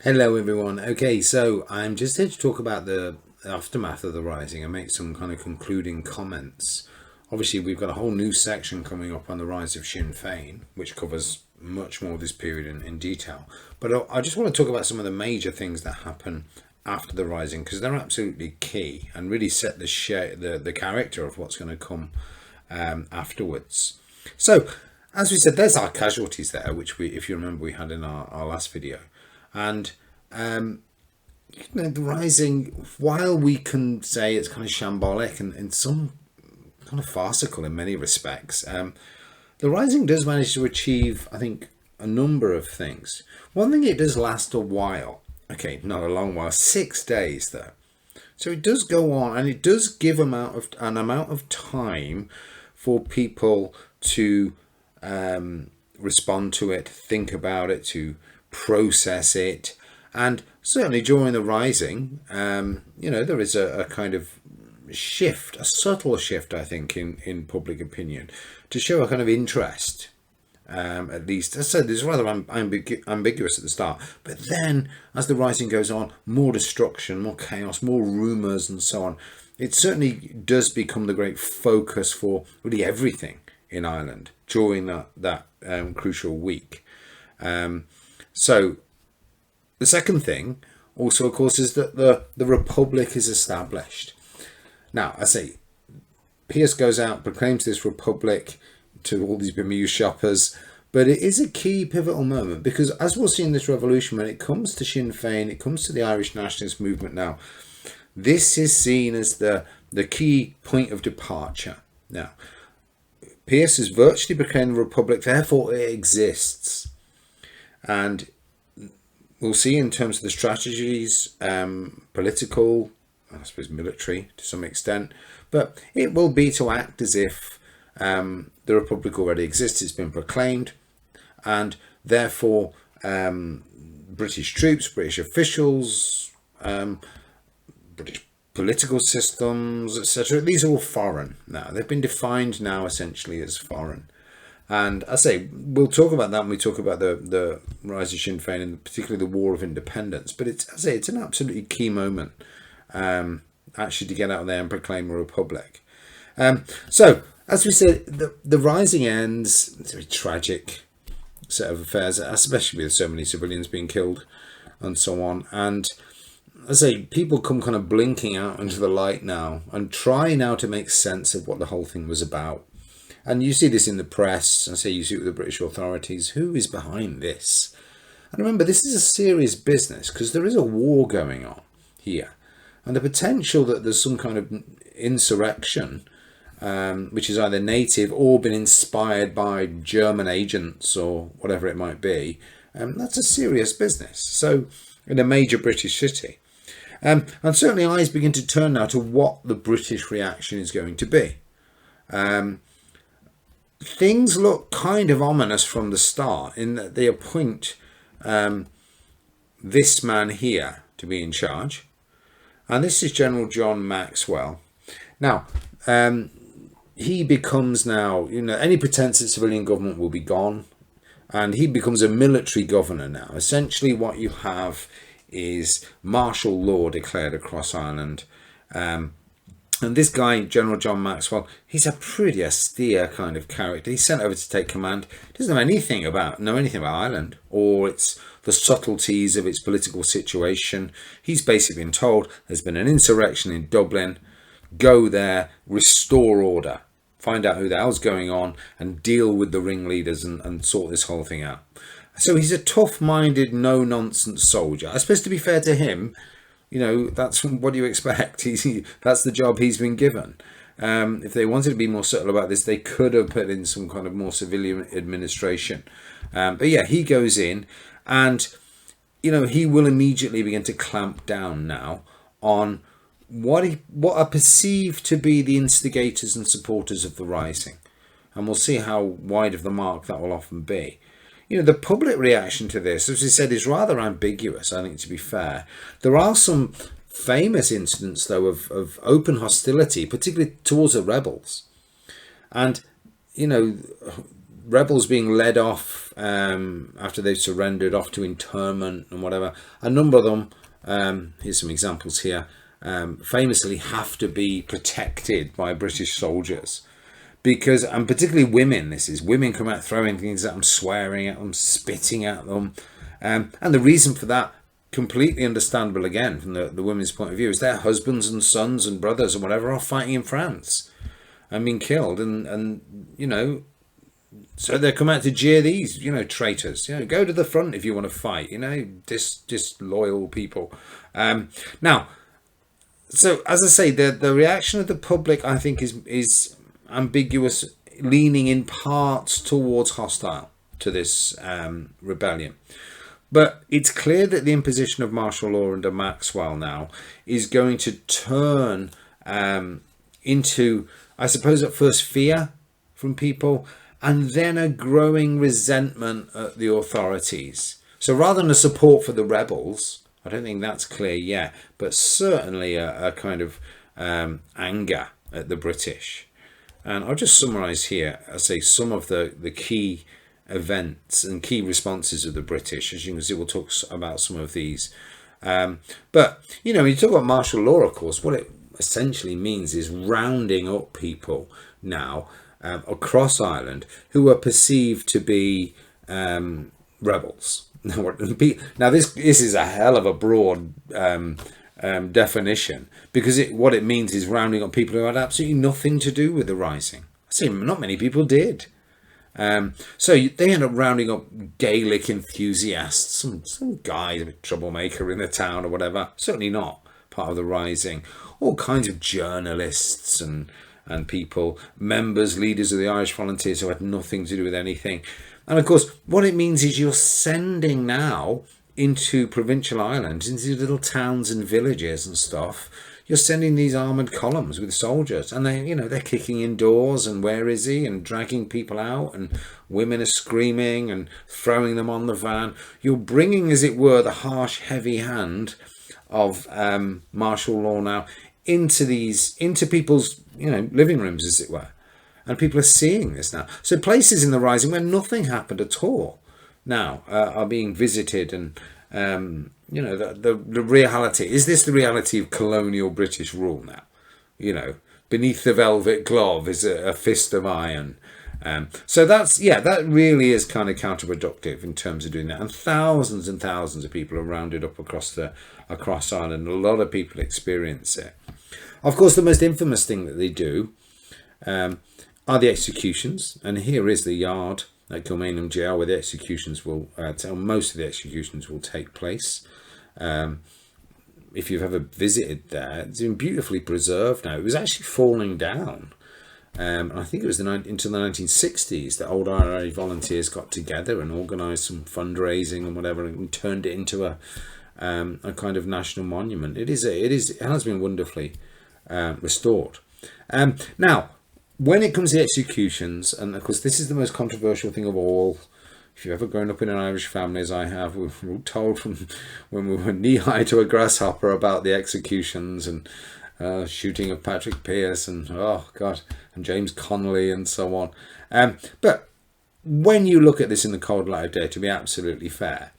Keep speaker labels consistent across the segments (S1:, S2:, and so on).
S1: Hello everyone. Okay, so I'm just here to talk about the aftermath of the rising and make some kind of concluding comments. Obviously, we've got a whole new section coming up on the rise of Sinn Féin, which covers much more of this period in detail. But I just want to talk about some of the major things that happen after the rising because they're absolutely key and really set the character of what's going to come afterwards. So, as we said, there's our casualties there, which if you remember, we had in our last video. And the rising, while we can say it's kind of shambolic and some kind of farcical in many respects, the rising does manage to achieve, I think, a number of things. One thing, it does last a while. Okay, not a long while, 6 days though. So it does go on, and it does give an amount of time for people to respond to it, think about it, to process it. And certainly during the rising, there is a kind of shift, a subtle shift, I think, in public opinion to show a kind of interest. At least, as I said, it's rather ambiguous at the start. But then, as the rising goes on, more destruction, more chaos, more rumours and so on. It certainly does become the great focus for really everything in Ireland during that crucial week. So the second thing also, of course, is that the Republic is established. Now, I say, Pierce goes out, proclaims this Republic to all these bemused shoppers, but it is a key pivotal moment because, as we'll see in this revolution, when it comes to Sinn Féin, it comes to the Irish nationalist movement now, this is seen as the key point of departure. Now, Pierce has virtually proclaimed the Republic, therefore it exists. And we'll see in terms of the strategies, political, I suppose military to some extent, but it will be to act as if the Republic already exists, it's been proclaimed, and therefore British troops, British officials, British political systems, etc., these are all foreign now. They've been defined now essentially as foreign. And I say, we'll talk about that when we talk about the rise of Sinn Féin and particularly the War of Independence. But it's an absolutely key moment actually to get out there and proclaim a republic. So, as we said, the rising ends. It's a very tragic set of affairs, especially with so many civilians being killed and so on. And I say, people come kind of blinking out into the light now and try now to make sense of what the whole thing was about. And you see this in the press, and say you see it with the British authorities. Who is behind this? And remember, this is a serious business because there is a war going on here. And the potential that there's some kind of insurrection, which is either native or been inspired by German agents or whatever it might be, that's a serious business. So, in a major British city. And certainly eyes begin to turn now to what the British reaction is going to be. Things look kind of ominous from the start in that they appoint this man here to be in charge. And this is General John Maxwell. Now, he becomes now, any pretense at civilian government will be gone. And he becomes a military governor now. Essentially what you have is martial law declared across Ireland. And this guy, General John Maxwell, he's a pretty austere kind of character. He's sent over to take command. He doesn't know anything about Ireland or the subtleties of its political situation. He's basically been told there's been an insurrection in Dublin. Go there, restore order, find out who the hell's going on, and deal with the ringleaders and sort this whole thing out. So he's a tough-minded, no-nonsense soldier. I suppose, to be fair to him, that's what you expect. That's the job he's been given. If they wanted to be more subtle about this, they could have put in some kind of more civilian administration. But yeah, he goes in and, he will immediately begin to clamp down now on what are perceived to be the instigators and supporters of the rising. And we'll see how wide of the mark that will often be. The public reaction to this, as we said, is rather ambiguous, I think, to be fair. There are some famous incidents, though, of open hostility, particularly towards the rebels. And, rebels being led off after they've surrendered off to internment and whatever. A number of them, here's some examples here, famously have to be protected by British soldiers. Because, and particularly women, women come out throwing things at them, swearing at them, spitting at them. And the reason for that, completely understandable again from the women's point of view, is their husbands and sons and brothers and whatever are fighting in France and being killed. And you know, so they come out to jeer these, you know, traitors. You know, go to the front if you want to fight, you know, disloyal people. Now, so as I say, the reaction of the public, I think, is ambiguous, leaning in parts towards hostile to this rebellion. But it's clear that the imposition of martial law under Maxwell now is going to turn into, I suppose, at first fear from people, and then a growing resentment at the authorities. So rather than a support for the rebels, I don't think that's clear yet, but certainly a kind of anger at the British. And I'll just summarise here, I say, some of the key events and key responses of the British. As you can see, we'll talk about some of these. But, you know, when you talk about martial law, of course, what it essentially means is rounding up people now across Ireland who are perceived to be rebels. Now, this is a hell of a broad definition, because what it means is rounding up people who had absolutely nothing to do with the rising. I say not many people did. So they end up rounding up Gaelic enthusiasts, some guy, a troublemaker in the town or whatever, certainly not part of the rising, all kinds of journalists and people, members, leaders of the Irish Volunteers who had nothing to do with anything. And of course, what it means is you're sending now into provincial Ireland, into little towns and villages and stuff, you're sending these armoured columns with soldiers, and they're kicking in doors, and where is he, and dragging people out, and women are screaming and throwing them on the van. You're bringing, as it were, the harsh, heavy hand of martial law now into people's living rooms, as it were, and people are seeing this now. So places in the Rising where nothing happened at all now are being visited, and the reality is this: the reality of colonial British rule now. Beneath the velvet glove is a fist of iron. So that really is kind of counterproductive in terms of doing that. And thousands of people are rounded up across Ireland. A lot of people experience it. Of course, the most infamous thing that they do are the executions. And here is the yard at Kilmainham Jail where the executions most of the executions will take place. If you've ever visited there, it's been beautifully preserved now. It was actually falling down. I think it was into the 1960s that old Irish volunteers got together and organised some fundraising and whatever, and turned it into a kind of national monument. It has been wonderfully restored. Now, when it comes to executions, and of course this is the most controversial thing of all. If you've ever grown up in an Irish family, as I have, we were told from when we were knee-high to a grasshopper about the executions and shooting of Patrick Pearse and and James Connolly and so on. But when you look at this in the cold light of day, to be absolutely fair,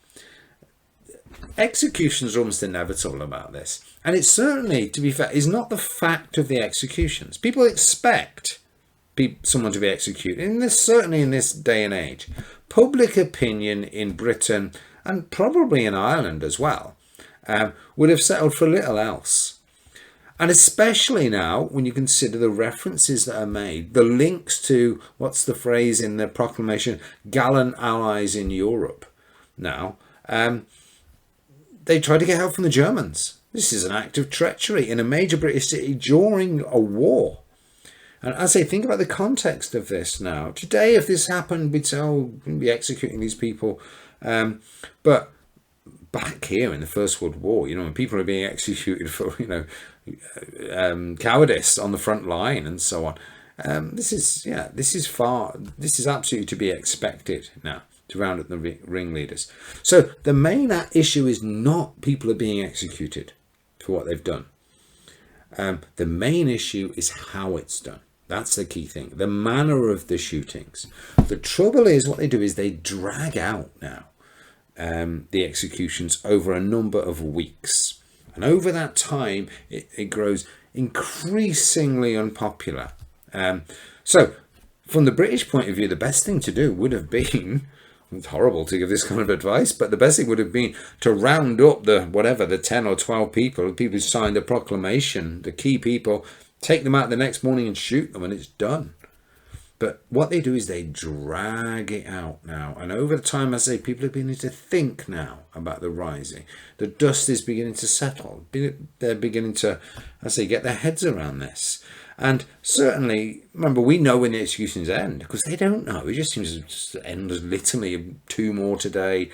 S1: executions are almost inevitable about this. And it's certainly, to be fair, is not the fact of the executions. People expect someone to be executed. Certainly in this day and age, public opinion in Britain, and probably in Ireland as well, would have settled for little else. And especially now, when you consider the references that are made, the links to, what's the phrase in the proclamation, gallant allies in Europe. Now, they tried to get help from the Germans. This is an act of treachery in a major British city during a war. And as I think about the context of this now, today, if this happened, we'd say, we're going to be executing these people. But back here in the First World War, when people are being executed for, cowardice on the front line and so on, this is absolutely to be expected now, to round up the ringleaders. So the main issue is not people are being executed for what they've done. The main issue is how it's done. That's the key thing. The manner of the shootings. The trouble is, what they do is they drag out now the executions over a number of weeks. And over that time, it grows increasingly unpopular. So, from the British point of view, the best thing to do would have been, it's horrible to give this kind of advice, but the best thing would have been to round up the 10 or 12 people who signed the proclamation, the key people, take them out the next morning and shoot them, and it's done. But what they do is they drag it out now. And over the time, as I say, people are beginning to think now about the rising. The dust is beginning to settle. They're beginning to, as I say, get their heads around this. And certainly, remember, we know when the executions end, because they don't know. It just seems to end as literally 2 more today,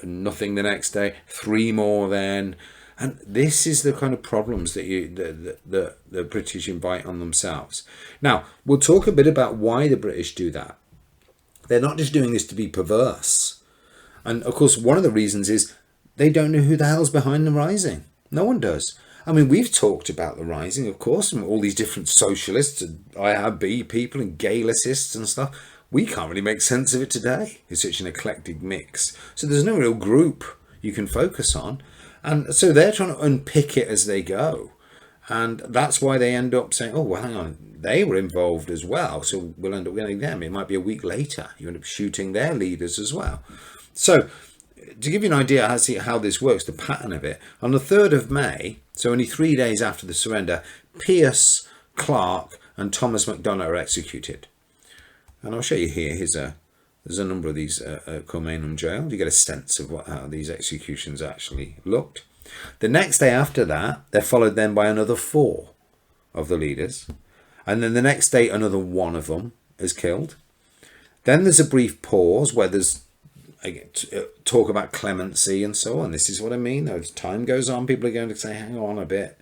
S1: nothing the next day, 3 more then. And this is the kind of problems that the British invite on themselves. Now, we'll talk a bit about why the British do that. They're not just doing this to be perverse. And of course, one of the reasons is they don't know who the hell's behind the rising. No one does. I mean, we've talked about the rising, of course, from all these different socialists and IRB people and Galicists and stuff. We can't really make sense of it today. It's such an eclectic mix. So there's no real group you can focus on. And so they're trying to unpick it as they go. And that's why they end up saying, oh, well, hang on, they were involved as well. So we'll end up getting them. It might be a week later. You end up shooting their leaders as well. So to give you an idea how this works, the pattern of it, on the 3rd of May, so only 3 days after the surrender, Pierce, Clark and Thomas MacDonagh are executed. And I'll show you here. There's a number of these at Kilmainham Jail. You get a sense of how these executions actually looked. The next day after that, they're followed then by another 4 of the leaders. And then the next day, another 1 of them is killed. Then there's a brief pause where there's talk about clemency and so on. This is what I mean. As time goes on, people are going to say, hang on a bit.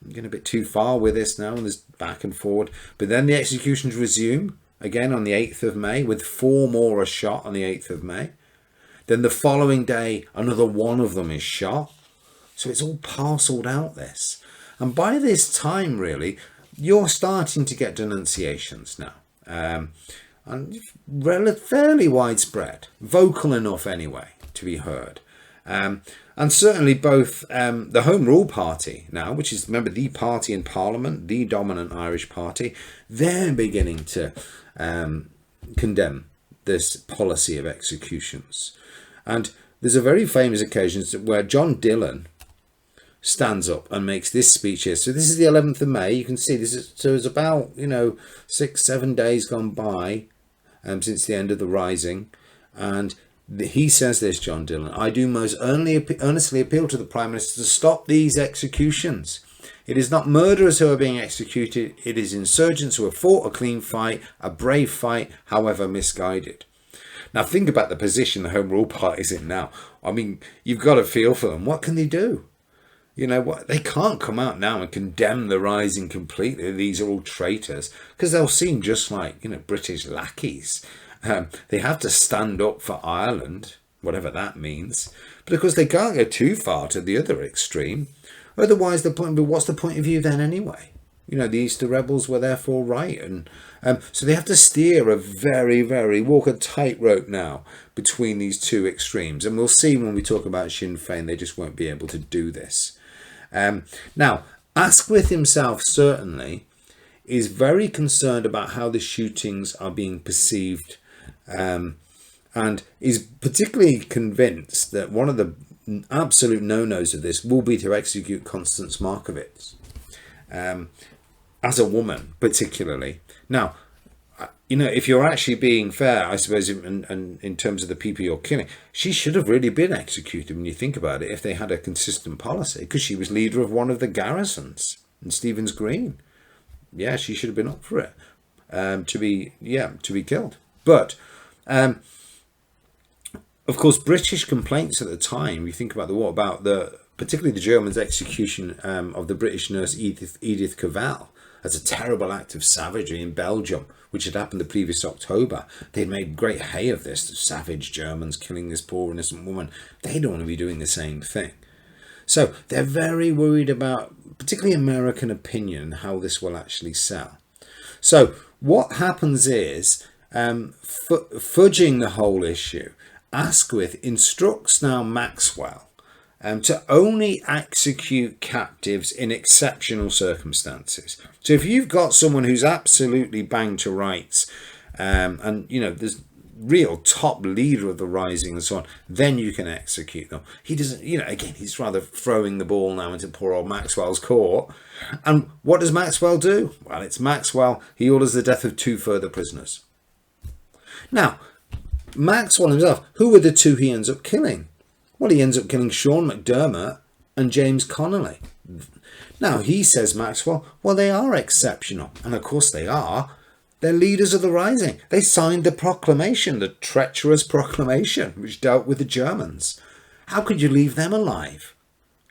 S1: I'm getting a bit too far with this now. And there's back and forward. But then the executions resume. Again on the 8th of May, with 4 more are shot on the 8th of May. Then the following day, another 1 of them is shot. So it's all parcelled out, this. And by this time, really, you're starting to get denunciations now. And fairly widespread. Vocal enough, anyway, to be heard. And certainly both the Home Rule Party now, which is, remember, the party in Parliament, the dominant Irish party, they're beginning to condemn this policy of executions. And there's a very famous occasion where John Dillon stands up and makes this speech here. So this is the 11th of May. You can see this is, so it's about 6-7 days gone by since the end of the rising, and he says this, John Dillon: I do most earnestly appeal to the Prime Minister to stop these executions. It is not murderers who are being executed, it is insurgents who have fought a clean fight, a brave fight, however misguided. Now think about the position the Home Rule Party is in now. I mean, you've got to feel for them. What can they do? You know what? They can't come out now and condemn the rising completely. These are all traitors, because they'll seem just like, British lackeys. They have to stand up for Ireland, whatever that means. But of course, they can't go too far to the other extreme. Otherwise, what's the point of view then anyway? The Easter rebels were therefore right. And so they have to steer walk a tightrope now between these two extremes. And we'll see when we talk about Sinn Féin, they just won't be able to do this. Now, Asquith himself certainly is very concerned about how the shootings are being perceived, and is particularly convinced that one of the absolute no-nos of this will be to execute Constance Markievicz, as a woman particularly. Now, if you're actually being fair, I suppose, in terms of the people you're killing, she should have really been executed when you think about it, if they had a consistent policy, because she was leader of one of the garrisons in Stephen's Green. Yeah, she should have been up for it, to be killed. But of course, British complaints at the time, you think about the war, about particularly the Germans' execution of the British nurse Edith Cavell as a terrible act of savagery in Belgium, which had happened the previous October. They'd made great hay of this, the savage Germans killing this poor innocent woman. They don't want to be doing the same thing. So they're very worried about, particularly American opinion, how this will actually sell. So what happens is, fudging the whole issue, Asquith instructs now Maxwell to only execute captives in exceptional circumstances. So if you've got someone who's absolutely banged to rights, and there's real top leader of the rising and so on, then you can execute them. He doesn't, again, he's rather throwing the ball now into poor old Maxwell's court. And what does Maxwell do? Well, it's Maxwell. He orders the death of 2 further prisoners. Now, Maxwell himself, who were the 2 he ends up killing? Well, he ends up killing Sean McDermott and James Connolly. Now, he says, Maxwell, well, they are exceptional. And of course they are. They're leaders of the rising. They signed the proclamation, the treacherous proclamation, which dealt with the Germans. How could you leave them alive?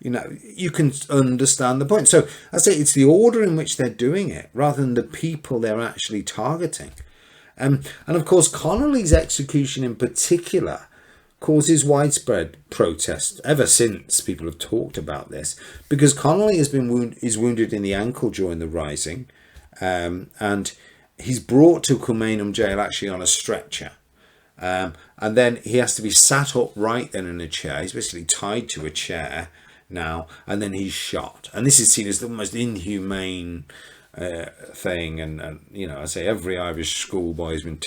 S1: You can understand the point. So I say it's the order in which they're doing it rather than the people they're actually targeting. And of course, Connolly's execution in particular causes widespread protest ever since people have talked about this, because Connolly is wounded in the ankle during the rising, and he's brought to Kilmainham jail actually on a stretcher, and then he has to be sat upright then in a chair. He's basically tied to a chair now, and then he's shot. And this is seen as the most inhumane thing, and I say every Irish schoolboy has been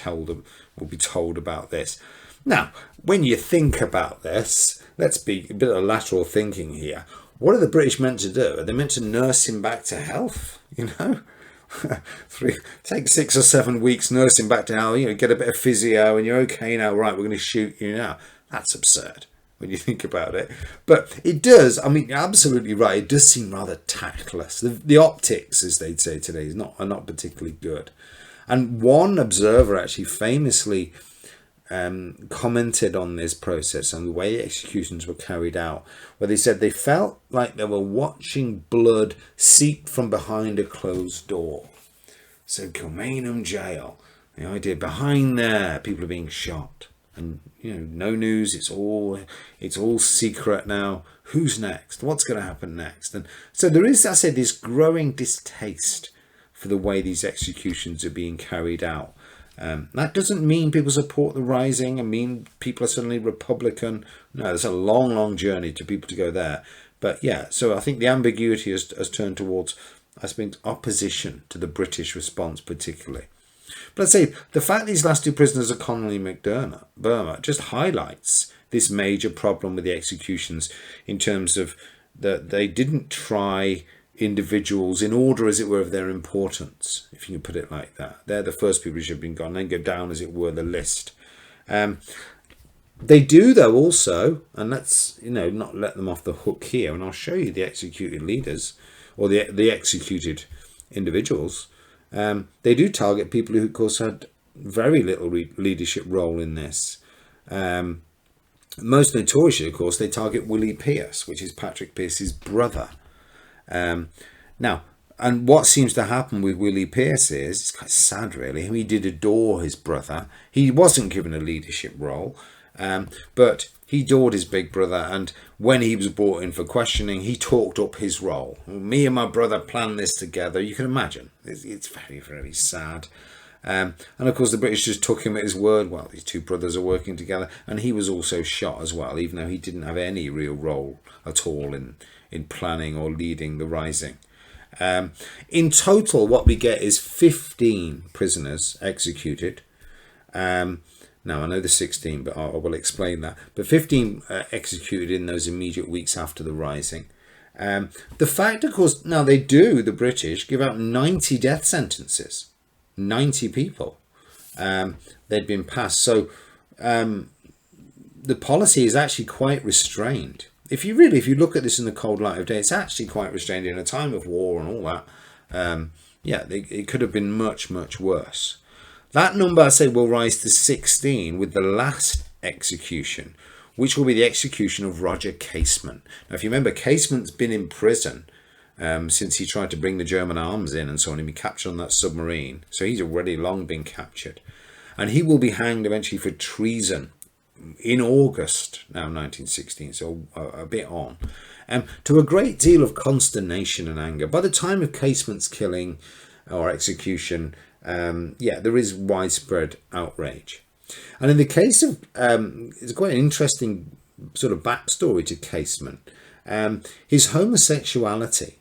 S1: will be told about this. Now, when you think about this, let's be a bit of lateral thinking here. What are the British meant to do? Are they meant to nurse him back to health? Take 6 or 7 weeks, nurse him back to health, get a bit of physio and you're okay now, right, we're going to shoot you now. That's absurd when you think about it. But it does, you're absolutely right, it does seem rather tactless. The optics, as they'd say today, are not particularly good. And one observer actually famously commented on this process and the way executions were carried out, where they said they felt like they were watching blood seep from behind a closed door. So Kilmainham jail, the idea behind there, people are being shot, and no news. It's all secret now. Who's next? What's going to happen next? And so there is, as I said, this growing distaste for the way these executions are being carried out. That doesn't mean people support the rising and mean people are suddenly Republican. No, there's a long, long journey to people to go there. But yeah, so I think the ambiguity has turned towards, I think, opposition to the British response particularly. But let's say the fact these last 2 prisoners are Connolly and McDermott just highlights this major problem with the executions in terms of that they didn't try individuals in order, as it were, of their importance, if you can put it like that. They're the first people who should have been gone, then go down, as it were, the list. They do, though, also, and let's not let them off the hook here, and I'll show you the executed leaders or the executed individuals. They do target people who, of course, had very little leadership role in this. Most notoriously, of course, they target Willie Pearce, which is Patrick Pearce's brother. Now, and what seems to happen with Willie Pearce is, it's quite sad really, he did adore his brother. He wasn't given a leadership role, but he adored his big brother, and when he was brought in for questioning, he talked up his role. Me and my brother planned this together. You can imagine. It's very, very sad. And of course the British just took him at his word. Well, these 2 brothers are working together, and he was also shot as well, even though he didn't have any real role at all in planning or leading the rising. In total, what we get is 15 prisoners executed. Now, I know there's 16, but I will explain that. But 15 executed in those immediate weeks after the rising. The fact, of course, now the British give out 90 death sentences. 90 people. They'd been passed. So the policy is actually quite restrained. If you look at this in the cold light of day, it's actually quite restrained in a time of war and all that. It could have been much, much worse. That number, I say, will rise to 16 with the last execution, which will be the execution of Roger Casement. Now, if you remember, Casement's been in prison since he tried to bring the German arms in and so on, and be captured on that submarine. So he's already long been captured. And he will be hanged eventually for treason in August now 1916, so a bit on, to a great deal of consternation and anger. By the time of Casement's killing or execution, yeah, there is widespread outrage. And in the case of, it's quite an interesting sort of backstory to Casement. His homosexuality,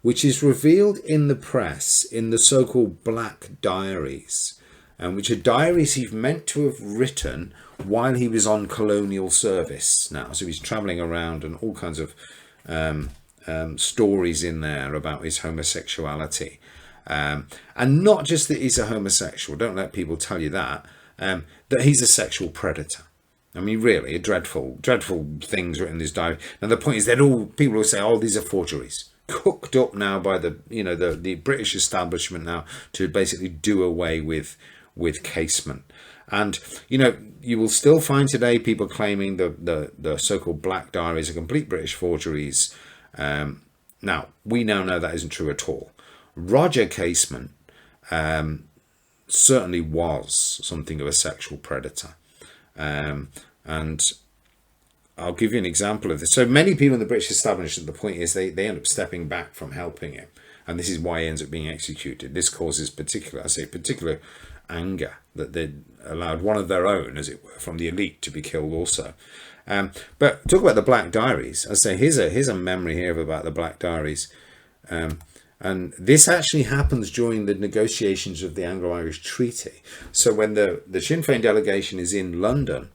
S1: which is revealed in the press in the so-called Black Diaries, which are diaries he's meant to have written while he was on colonial service now. So he's travelling around and all kinds of stories in there about his homosexuality. And not just that he's a homosexual, don't let people tell you that, that he's a sexual predator. I mean, really, dreadful things written in this diary. Now, the point is that people will say, oh, these are forgeries, cooked up now by the British establishment now to basically do away with Casement. And, you will still find today people claiming the so-called Black Diaries are complete British forgeries. Now, we now know that isn't true at all. Roger Casement certainly was something of a sexual predator. And I'll give you an example of this. So many people in the British establishment, the point is they end up stepping back from helping him. And this is why he ends up being executed. This causes particular anger that they allowed one of their own, as it were, from the elite to be killed also. But talk about the Black Diaries. I say, here's a memory here about the Black Diaries. And this actually happens during the negotiations of the Anglo-Irish Treaty. So when the Sinn Féin delegation is in London,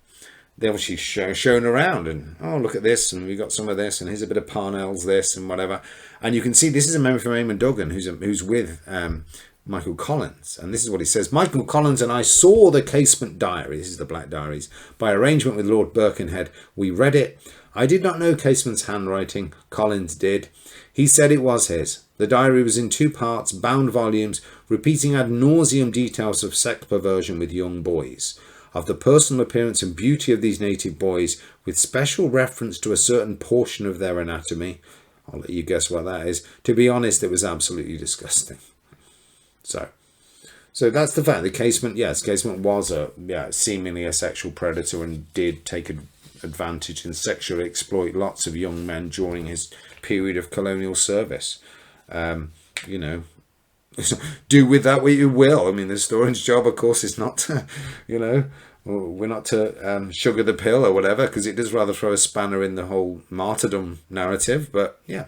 S1: they're obviously shown around and, oh, look at this, and we got some of this, and here's a bit of Parnell's this and whatever. And you can see this is a memory from Eamon Duggan, who's with Michael Collins. And this is what he says. Michael Collins and I saw the Casement Diary, this is the Black Diaries, by arrangement with Lord Birkenhead. We read it. I did not know Casement's handwriting. Collins did. He said it was his. The diary was in 2 parts, bound volumes, repeating ad nauseum details of sex perversion with young boys, of the personal appearance and beauty of these native boys, with special reference to a certain portion of their anatomy. I'll let you guess what that is. To be honest, it was absolutely disgusting. So that's the fact. The Casement was seemingly a sexual predator and did take advantage and sexually exploit lots of young men during his period of colonial service. Do with that what you will. I mean, the historian's job, of course, is not to, we're not to sugar the pill or whatever, because it does rather throw a spanner in the whole martyrdom narrative. But yeah,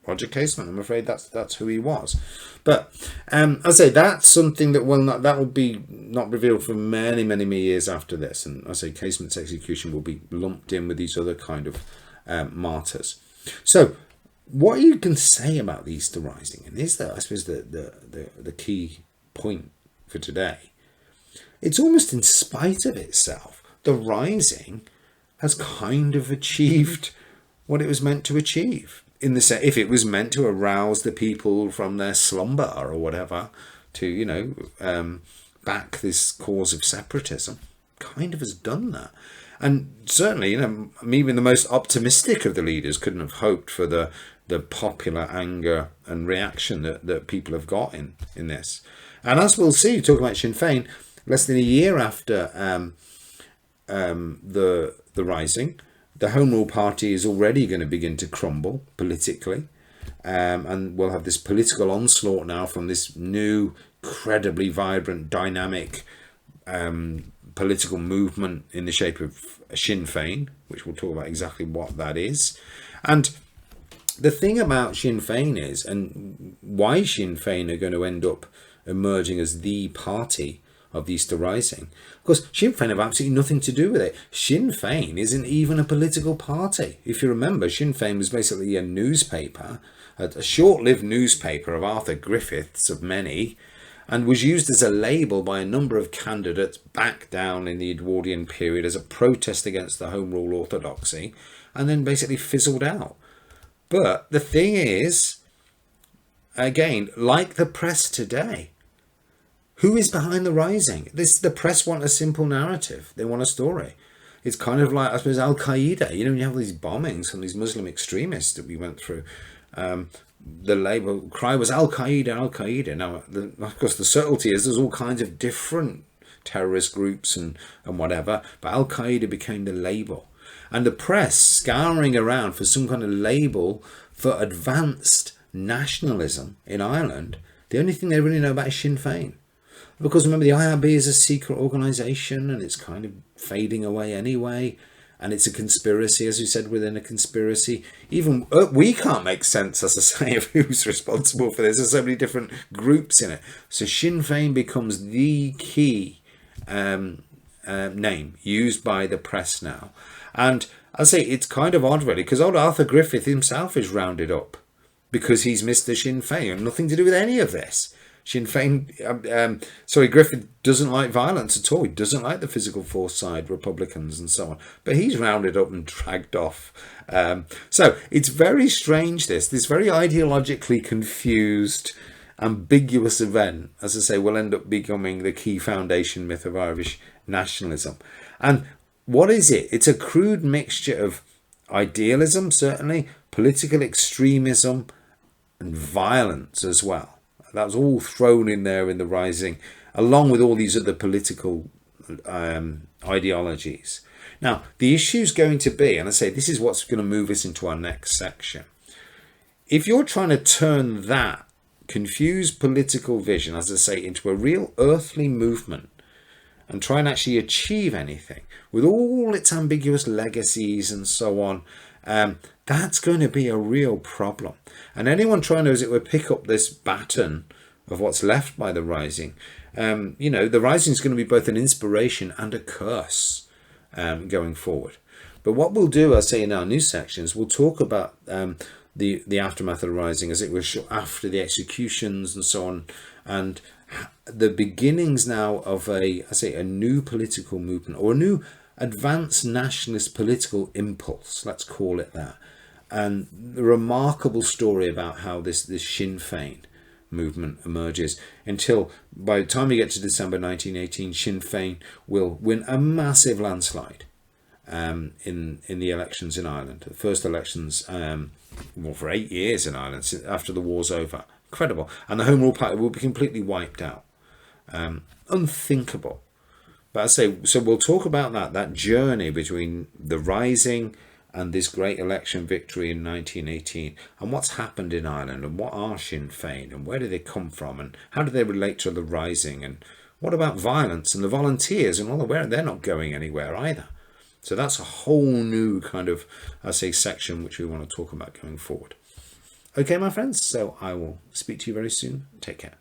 S1: Roger Casement, I'm afraid that's who he was. But I say that's something that will be not revealed for many, many, many years after this. And I say Casement's execution will be lumped in with these other kind of martyrs. So what you can say about the Easter Rising, and is that I suppose the key point for today, it's almost in spite of itself. The Rising has kind of achieved what it was meant to achieve. In the sense, if it was meant to arouse the people from their slumber or whatever, to back this cause of separatism, kind of has done that. And certainly, even the most optimistic of the leaders couldn't have hoped for the popular anger and reaction that people have got in this. And as we'll see, talking about Sinn Féin, less than a year after the Rising, the Home Rule Party is already going to begin to crumble politically. And we'll have this political onslaught now from this new, incredibly vibrant, dynamic political movement in the shape of Sinn Féin, which we'll talk about exactly what that is. And the thing about Sinn Féin is, and why Sinn Féin are going to end up emerging as the party of the Easter Rising, of course, Sinn Féin have absolutely nothing to do with it. Sinn Féin isn't even a political party. If you remember, Sinn Féin was basically a newspaper, a short-lived newspaper of Arthur Griffiths, of many, and was used as a label by a number of candidates back down in the Edwardian period as a protest against the Home Rule orthodoxy, and then basically fizzled out. But the thing is, again, like the press today, who is behind the Rising? The press want a simple narrative. They want a story. It's kind of like, I suppose, Al-Qaeda. You have these bombings from these Muslim extremists that we went through. The label cry was Al-Qaeda, Al-Qaeda. Now, of course, the subtlety is there's all kinds of different terrorist groups and whatever, but Al-Qaeda became the label. And the press scouring around for some kind of label for advanced nationalism in Ireland, the only thing they really know about is Sinn Féin. Because remember, the IRB is a secret organisation and it's kind of fading away anyway. And it's a conspiracy, as we said, within a conspiracy. Even we can't make sense, as I say, of who's responsible for this. There's so many different groups in it. So Sinn Féin becomes the key name used by the press now. And I say it's kind of odd, really, because old Arthur Griffith himself is rounded up because he's Mr. Sinn Féin and nothing to do with any of this. Sinn Féin, Griffith doesn't like violence at all. He doesn't like the physical force side, Republicans and so on. But he's rounded up and dragged off. So it's very strange, this very ideologically confused, ambiguous event, as I say, will end up becoming the key foundation myth of Irish nationalism. And what is it? It's a crude mixture of idealism, certainly, political extremism, and violence as well. That was all thrown in there in the Rising, along with all these other political ideologies. Now, the issue is going to be, and I say this is what's going to move us into our next section. If you're trying to turn that confused political vision, as I say, into a real earthly movement and try and actually achieve anything with all its ambiguous legacies and so on, that's going to be a real problem. And anyone trying to, as it were, pick up this baton of what's left by the Rising, the Rising is going to be both an inspiration and a curse going forward. But what we'll do, I say in our new sections, we'll talk about the aftermath of the Rising, as it was after the executions and so on, and the beginnings now of a new political movement, or a new advanced nationalist political impulse, let's call it that. And the remarkable story about how this Sinn Féin movement emerges, until by the time we get to December 1918, Sinn Féin will win a massive landslide in the elections in Ireland. The first elections for 8 years in Ireland after the war's over. Incredible. And the Home Rule Party will be completely wiped out. Unthinkable. But I say, so we'll talk about that journey between the Rising and this great election victory in 1918, and what's happened in Ireland, and what are Sinn Féin, and where do they come from, and how do they relate to the Rising, and what about violence and the volunteers, and all the they're not going anywhere either. So that's a whole new kind of, section which we want to talk about going forward. Okay, my friends, so I will speak to you very soon. Take care.